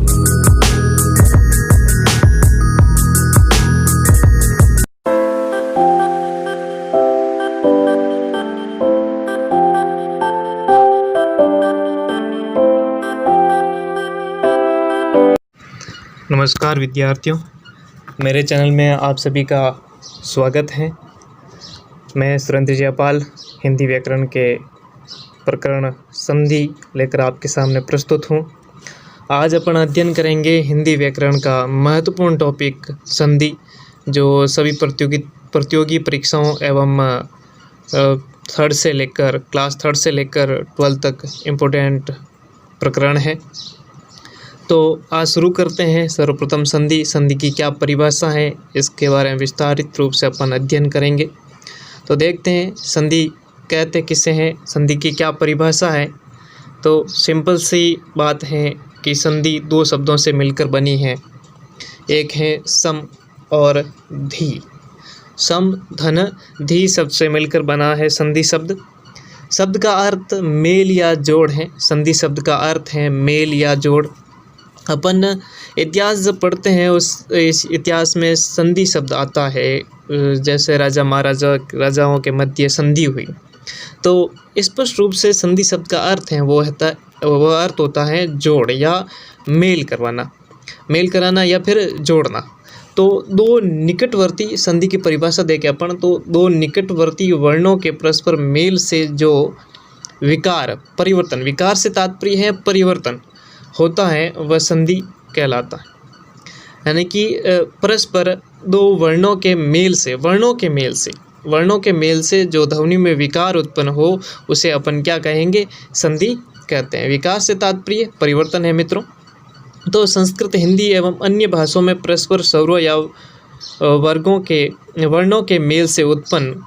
नमस्कार विद्यार्थियों, मेरे चैनल में आप सभी का स्वागत है। मैं सुरेंद्र जयपाल हिंदी व्याकरण के प्रकरण संधि लेकर आपके सामने प्रस्तुत हूँ। आज अपन अध्ययन करेंगे हिंदी व्याकरण का महत्वपूर्ण टॉपिक संधि, जो सभी प्रतियोगी परीक्षाओं एवं क्लास थर्ड से लेकर 12 तक इम्पोर्टेंट प्रकरण है। तो आज शुरू करते हैं। सर्वप्रथम संधि की क्या परिभाषा है, इसके बारे में विस्तारित रूप से अपन अध्ययन करेंगे। तो देखते हैं संधि कहते किसे हैं, संधि की क्या परिभाषा है। तो सिंपल सी बात है कि संधि दो शब्दों से मिलकर बनी है। एक है सम और धी। सम धन धी शब्द से मिलकर बना है संधि शब्द। शब्द का अर्थ मेल या जोड़ है। संधि शब्द का अर्थ है मेल या जोड़। अपन इतिहास जब पढ़ते हैं इस इतिहास में संधि शब्द आता है। जैसे राजाओं के मध्य संधि हुई, तो स्पष्ट रूप से संधि शब्द का अर्थ है वो अर्थ होता है जोड़ या मेल कराना या फिर जोड़ना। तो दो निकटवर्ती संधि की परिभाषा देखें अपन, तो दो निकटवर्ती वर्णों के परस्पर मेल से जो विकार से तात्पर्य है परिवर्तन होता है, वह संधि कहलाता है। यानी कि परस्पर दो वर्णों के मेल से जो ध्वनि में विकार उत्पन्न हो, उसे अपन क्या कहेंगे, संधि कहते हैं। विकार से तात्पर्य परिवर्तन है मित्रों। तो संस्कृत, हिंदी एवं अन्य भाषाओं में परस्पर स्वरों या वर्णों के मेल से उत्पन्न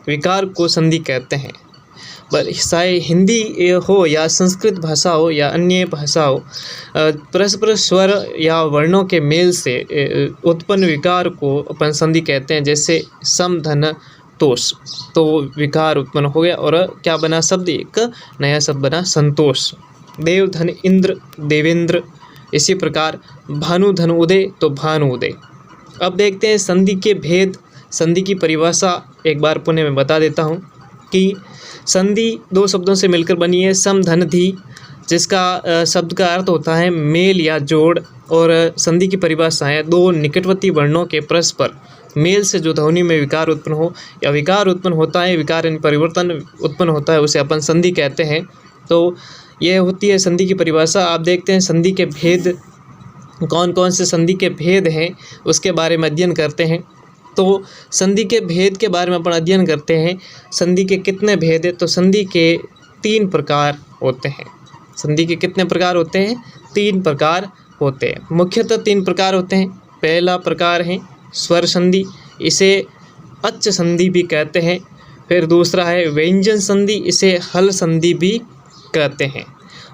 विकार को संधि कहते हैं। पर चाहे हिंदी हो या संस्कृत भाषा हो या अन्य भाषा हो, परस्पर स्वर या वर्णों के मेल से उत्पन्न विकार को अपन संधि कहते हैं। जैसे सम धन तोष, तो विकार उत्पन्न हो गया और क्या बना शब्द, एक नया शब्द बना संतोष। देव धन इंद्र देवेंद्र, इसी प्रकार भानु धन उदय, तो भानु उदय। अब देखते हैं संधि के भेद। संधि की परिभाषा एक बार पुनः मैं बता देता हूँ कि संधि दो शब्दों से मिलकर बनी है। सम धन धी, जिसका शब्द का अर्थ होता है मेल या जोड़। और संधि की परिभाषा है दो निकटवर्ती वर्णों के परस्पर मेल से जो ध्वनि में विकार उत्पन्न हो या विकार उत्पन्न होता है, विकार यानी परिवर्तन उत्पन्न होता है, उसे अपन संधि कहते हैं। तो यह होती है संधि की परिभाषा। आप देखते हैं संधि के भेद, कौन कौन से संधि के भेद हैं उसके बारे में अध्ययन करते हैं। तो संधि के भेद के बारे में अपन अध्ययन करते हैं। संधि के कितने भेद है, तो संधि के 3 प्रकार होते हैं। संधि के कितने प्रकार होते हैं, 3 प्रकार होते हैं। मुख्यतः 3 प्रकार होते हैं। पहला प्रकार है स्वर संधि, इसे अच् संधि भी कहते हैं। फिर दूसरा है व्यंजन संधि, इसे हल संधि भी कहते हैं।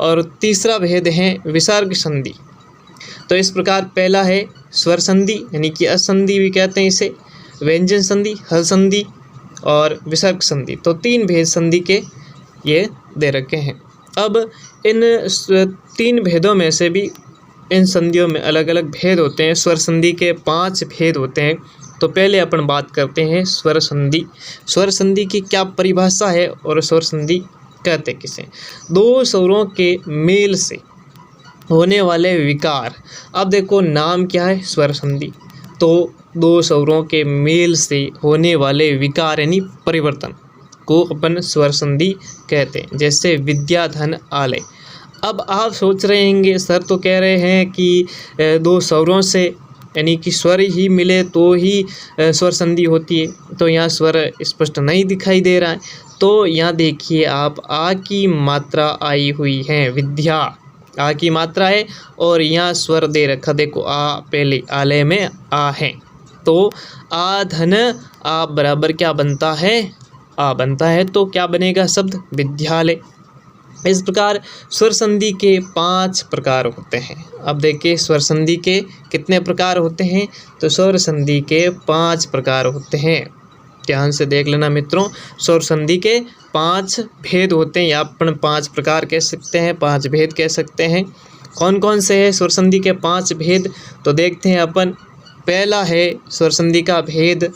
और तीसरा भेद है विसर्ग संधि। तो इस प्रकार पहला है स्वर संधि यानी कि असंधि भी कहते हैं इसे, व्यंजन संधि, हल संधि और विसर्ग संधि। तो 3 भेद संधि के ये दे रखे हैं। अब इन 3 भेदों में से भी इन संधियों में अलग अलग भेद होते हैं। स्वर संधि के 5 भेद होते हैं। तो पहले अपन बात करते हैं स्वर संधि। स्वर संधि की क्या परिभाषा है और स्वर संधि कहते किसे। दो स्वरों के मेल से होने वाले विकार। अब देखो नाम क्या है, स्वर संधि। तो दो स्वरों के मेल से होने वाले विकार यानी परिवर्तन को अपन स्वर संधि कहते हैं। जैसे विद्या धन आलय। अब आप सोच रहे होंगे सर तो कह रहे हैं कि दो स्वरों से यानी कि स्वर ही मिले तो ही स्वर संधि होती है। तो यहाँ स्वर स्पष्ट नहीं दिखाई दे रहा है। तो यहाँ देखिए आप, आ की मात्रा आई हुई है, विद्या आ की मात्रा है और यहाँ स्वर दे रखा, देखो आ पहले आलय में आ है। तो आ धन आ बराबर क्या बनता है, आ बनता है। तो क्या बनेगा शब्द, विद्यालय। इस प्रकार स्वर संधि के 5 प्रकार होते हैं। अब देखिए स्वर संधि के कितने प्रकार होते हैं, तो स्वर संधि के 5 प्रकार होते हैं। ध्यान से देख लेना मित्रों, स्वर संधि के 5 भेद होते हैं या अपन 5 प्रकार कह सकते हैं, 5 भेद कह सकते हैं। कौन कौन से है स्वर संधि के 5 भेद, तो देखते हैं अपन। पहला है स्वर संधि का भेद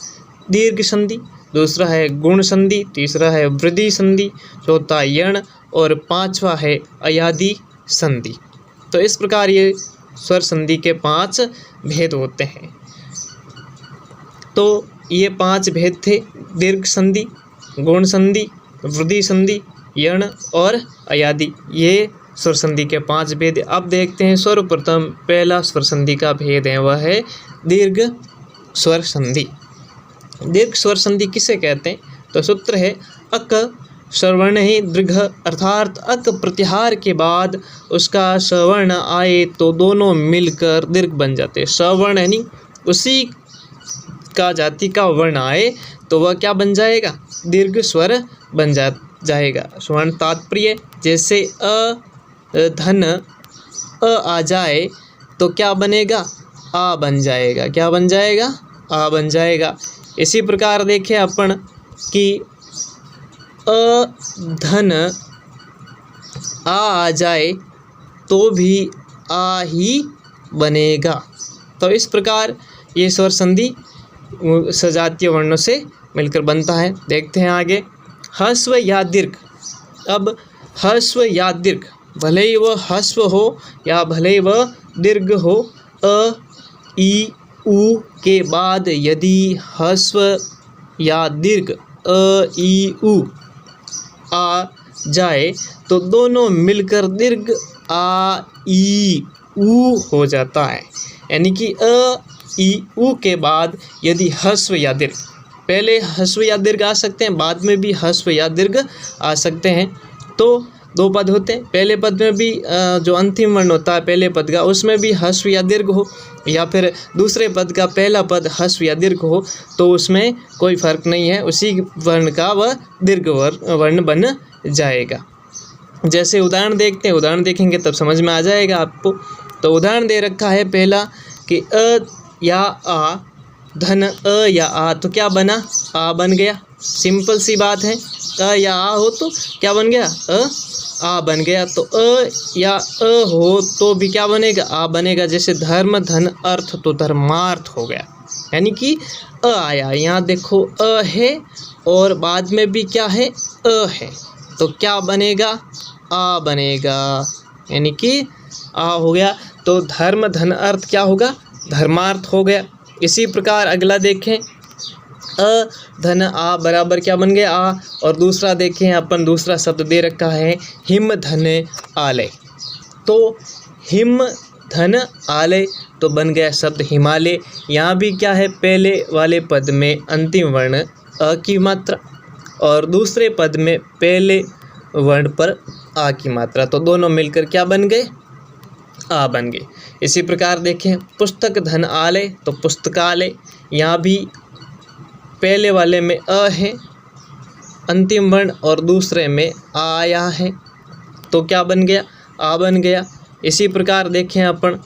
दीर्घ संधि, दूसरा है गुण संधि, तीसरा है वृद्धि संधि, चौथा यण और पांचवा है अयादि संधि। तो इस प्रकार ये स्वर संधि के 5 भेद होते हैं। तो ये 5 भेद थे, दीर्घ संधि, गुण संधि, वृद्धि संधि, यण और अयादि, ये स्वर संधि के 5 भेद। अब देखते हैं सर्वप्रथम पहला स्वर संधि का भेद है, वह है दीर्घ स्वर संधि। दीर्घ स्वर संधि किसे कहते हैं, तो सूत्र है अक श्रवण ही दीर्घ, अर्थात अक प्रत्याहार के बाद उसका श्रवण आए तो दोनों मिलकर दीर्घ बन जाते हैं। श्रवण यानी उसी का जाति का वर्ण आए तो वह क्या बन जाएगा, दीर्घ स्वर बन जाएगा। स्वर्ण तात्पर्य जैसे धन आ जाए तो क्या बनेगा, आ बन जाएगा। क्या बन जाएगा, आ बन जाएगा। इसी प्रकार देखें अपन कि धन आ जाए तो भी आ ही बनेगा। तो इस प्रकार ये स्वर संधि सजातीय वर्णों से मिलकर बनता है। देखते हैं आगे, ह्रस्व या दीर्घ। अब ह्रस्व या दीर्घ, भले ही वह ह्रस्व हो या भले ही वह दीर्घ हो, अ ई उ के बाद यदि ह्रस्व या दीर्घ अ ई उ आ जाए तो दोनों मिलकर दीर्घ आ ई उ हो जाता है। यानी कि अ ई उ के बाद यदि ह्रस्व या दीर्घ, पहले ह्रस्व या दीर्घ आ सकते हैं, बाद में भी ह्रस्व या दीर्घ आ सकते हैं। तो 2 पद होते हैं, पहले पद में भी जो अंतिम वर्ण होता है पहले पद का, उसमें भी ह्रस्व या दीर्घ हो, या फिर दूसरे पद का पहला पद ह्रस्व या दीर्घ हो, तो उसमें कोई फर्क नहीं है, उसी वर्ण का वह दीर्घ वर्ण बन जाएगा। जैसे उदाहरण देखते हैं, उदाहरण देखेंगे तब समझ में आ जाएगा आपको। तो उदाहरण दे रखा है पहला कि अ या आ, धन अ या आ, तो क्या बना, आ बन गया। सिंपल सी बात है, अ या आ हो तो क्या बन गया, आ बन गया। तो अ या अ हो तो भी क्या बनेगा, आ बनेगा। जैसे धर्म धन अर्थ तो धर्मार्थ हो गया, यानी कि अ आया। यहाँ देखो अ है और बाद में भी क्या है, अ है, तो क्या बनेगा, आ बनेगा, यानी कि आ हो गया। तो धर्म धन अर्थ क्या होगा, धर्मार्थ हो गया। इसी प्रकार अगला देखें, अ धन आ बराबर क्या बन गया, आ। और दूसरा देखें अपन, दूसरा शब्द दे रखा है हिम धन आलय। तो हिम धन आलय तो बन गया शब्द हिमालय। यहाँ भी क्या है, पहले वाले पद में अंतिम वर्ण अ की मात्रा और दूसरे पद में पहले वर्ण पर आ की मात्रा, तो दोनों मिलकर क्या बन गए, आ बन गए। इसी प्रकार देखें, पुस्तक धन आलय तो पुस्तकालय। यहाँ भी पहले वाले में अ है अंतिम वर्ण और दूसरे में आ आया है, तो क्या बन गया, आ बन गया। इसी प्रकार देखें अपन,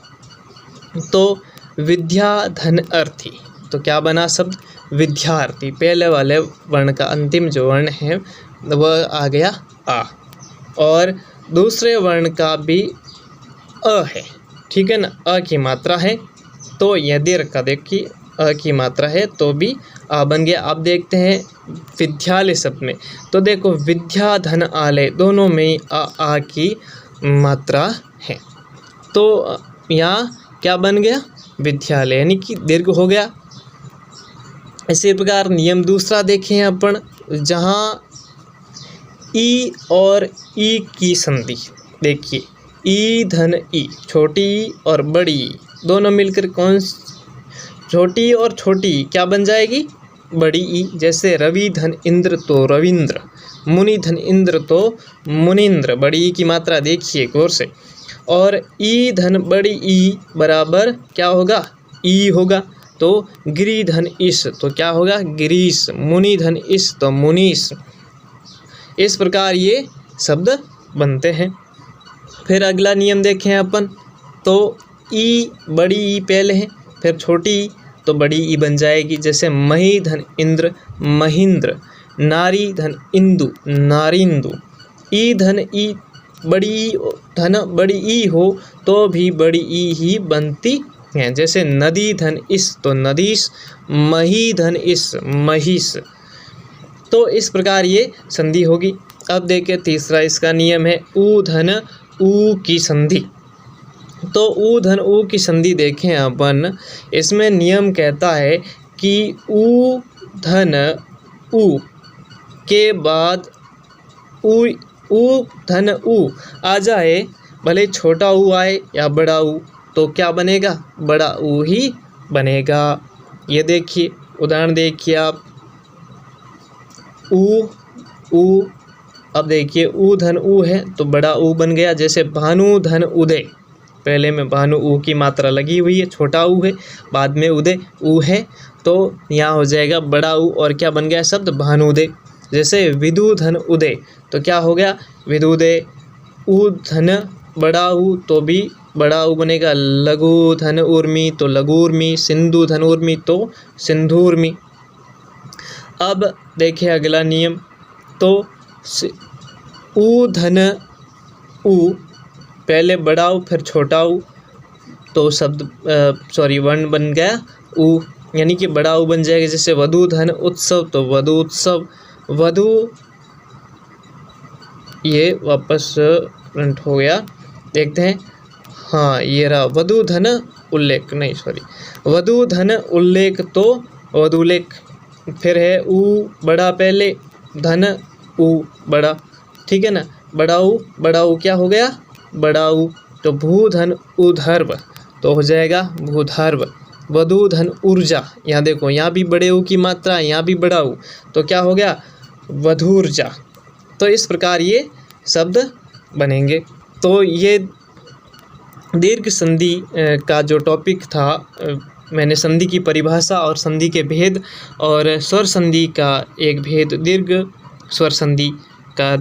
तो विद्या धन अर्थी तो क्या बना शब्द, विद्यार्थी। पहले वाले वर्ण का अंतिम जो वर्ण है वह आ गया आ, और दूसरे वर्ण का भी अ है, ठीक है ना, अ की मात्रा है। तो यदि रखा देखिए अ की मात्रा है तो भी आ बन गया। अब देखते हैं विद्यालय शब्द में, तो देखो विद्या धन आलय दोनों में आ की मात्रा है, तो यहाँ क्या बन गया, विद्यालय, यानी कि दीर्घ हो गया। इसी प्रकार नियम दूसरा देखें अपन, जहाँ ई और ई की संधि, देखिए ई धन ई, छोटी ई और बड़ी ई दोनों मिलकर कौन, छोटी और छोटी क्या बन जाएगी, बड़ी ई। जैसे रवि धन इंद्र तो रविंद्र, मुनि धन इंद्र तो मुनिंद्र, बड़ी ई की मात्रा देखिए गौर से। और ई धन बड़ी ई बराबर क्या होगा, ई होगा। तो गिरी धन इस तो क्या होगा, गिरीश। मुनि धन इस तो मुनीश। इस प्रकार ये शब्द बनते हैं। फिर अगला नियम देखें अपन, तो ई बड़ी ई पहले है, फिर छोटी ई तो बड़ी ई बन जाएगी। जैसे मही धन इंद्र महेंद्र, नारी धन इंदु नारिंदु, ई धन ई बड़ी धन बड़ी ई हो तो भी बड़ी ई ही बनती है। जैसे नदी धन इस तो नदीस, मही धन इस महिष। तो इस प्रकार ये संधि होगी। अब देखिए तीसरा इसका नियम है ऊ धन ऊ की संधि। तो ऊ धन ऊ की संधि देखें अपन, इसमें नियम कहता है कि ऊ धन ऊ के बाद ऊ धन ऊ आ जाए, भले छोटा ऊ आए या बड़ा ऊ, तो क्या बनेगा? बड़ा ऊ ही बनेगा। ये देखिए उदाहरण देखिए आप, ऊ, अब देखिए ऊ धन ऊ है तो बड़ा ऊ बन गया। जैसे भानु धन उदय, पहले में भानु ऊ की मात्रा लगी हुई है, छोटा ऊ है, बाद में उदय ऊ है, तो यहाँ हो जाएगा बड़ा ऊ और क्या बन गया शब्द? भानुदय। जैसे विदु धन उदय तो क्या हो गया? विदुदय। ऊ धन बड़ा ऊ तो भी बड़ा ऊ बनेगा। लघु धन उर्मी तो लघुर्मी, सिंधु धन उर्मी तो सिंधुर्मी। अब देखिए अगला नियम, तो ऊ धन ऊ, पहले बड़ा ऊ फिर छोटा ऊ, तो शब्द वर्ण बन गया ऊ, यानी कि बड़ा ऊ बन जाएगा। जैसे वधु धन उत्सव तो वधु उत्सव, वधु, ये वापस प्रिंट हो गया, देखते हैं। हाँ ये रहा वधु धन उल्लेख, नहीं सॉरी, वधु धन उल्लेख तो वधुलेख। फिर है ऊ बड़ा पहले, धन ऊ बड़ा, ठीक है ना। बड़ा ऊ क्या हो गया? बड़ा ऊ। तो भू धन उधर्व तो हो जाएगा भूधर्व। वधु धन ऊर्जा, यहाँ देखो यहाँ भी बड़े ऊ की मात्रा, यहाँ भी बड़ा ऊ, तो क्या हो गया? वधूर्जा। तो इस प्रकार ये शब्द बनेंगे। तो ये दीर्घ संधि का जो टॉपिक था, मैंने संधि की परिभाषा और संधि के भेद और स्वर संधि का एक भेद, दीर्घ स्वर संधि का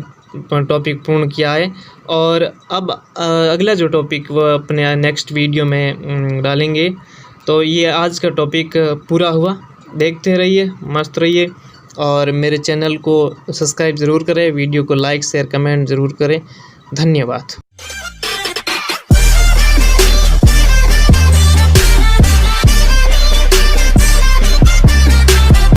टॉपिक पूर्ण किया है। और अब अगला जो टॉपिक वह अपने नेक्स्ट वीडियो में डालेंगे। तो ये आज का टॉपिक पूरा हुआ। देखते रहिए, मस्त रहिए और मेरे चैनल को सब्सक्राइब ज़रूर करें, वीडियो को लाइक शेयर कमेंट ज़रूर करें। धन्यवाद।